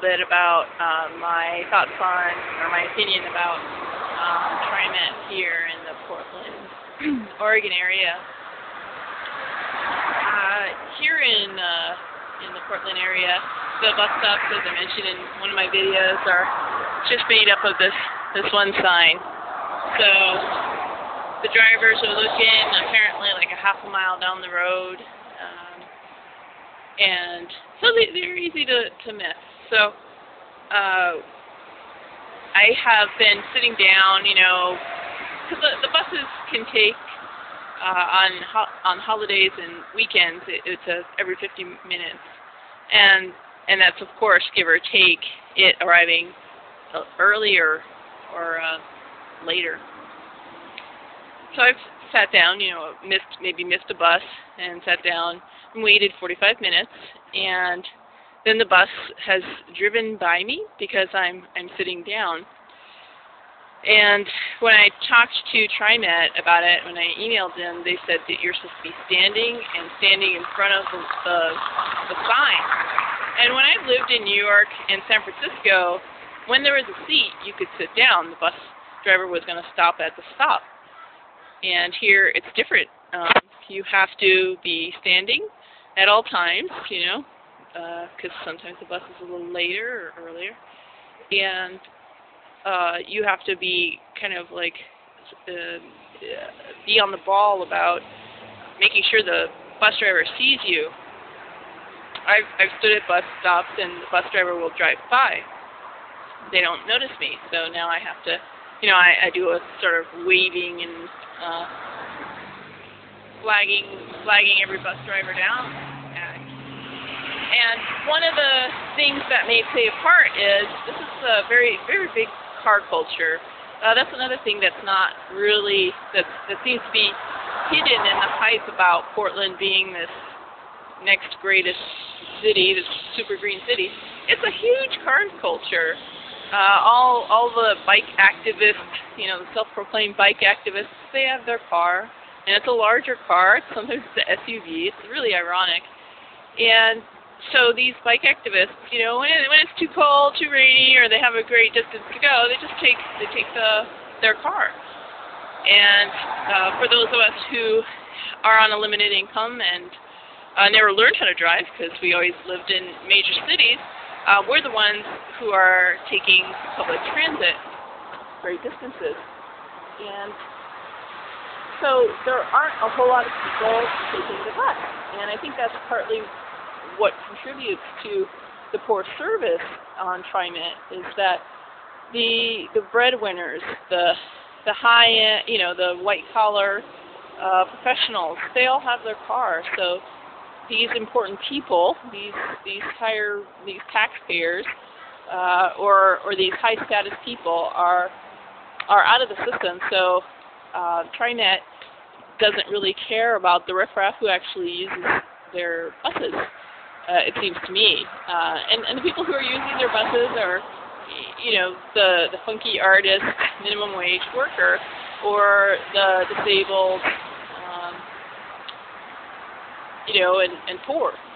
bit about my thoughts on, or my opinion about TriMet here in the Portland, Oregon area. Here in the Portland area, the bus stops, as I mentioned in one of my videos, are just made up of this one sign. So the drivers are looking apparently like a half a mile down the road, and so they're easy to miss. So I have been sitting down, because the buses can take on holidays and weekends, it's every 50 minutes, and that's of course give or take it arriving earlier or later. So I've sat down, maybe missed a bus and sat down and waited 45 minutes, and then the bus has driven by me because I'm sitting down. And when I talked to TriMet about it, when I emailed them, they said that you're supposed to be standing in front of the sign. And when I lived in New York and San Francisco, when there was a seat, you could sit down. The bus driver was going to stop at the stop. And here it's different. You have to be standing at all times, because sometimes the bus is a little later or earlier. And you have to be kind of like be on the ball about making sure the bus driver sees you. I've stood at bus stops and the bus driver will drive by. They don't notice me, so now I have to, I do a sort of waving and flagging every bus driver down act. And one of the things that may play a part is this is a very, very big car culture. That's another thing that's not really, that seems to be hidden in the hype about Portland being this next greatest city, this super green city. It's a huge car culture. All the bike activists, the self-proclaimed bike activists, they have their car, and it's a larger car. Sometimes it's an SUV. It's really ironic. And so these bike activists, when it's too cold, too rainy, or they have a great distance to go, they take their car. And for those of us who are on a limited income and never learned how to drive because we always lived in major cities, we're the ones who are taking public transit great distances. And so there aren't a whole lot of people taking the bus. And I think that's partly what contributes to the poor service on TriMet, is that the breadwinners, the high end, the white collar professionals, they all have their car. So these important people, these taxpayers, or these high status people are out of the system. So TriMet doesn't really care about the riffraff who actually uses their buses. It seems to me, and the people who are using their buses are, the funky artist, minimum wage worker, or the disabled, and poor.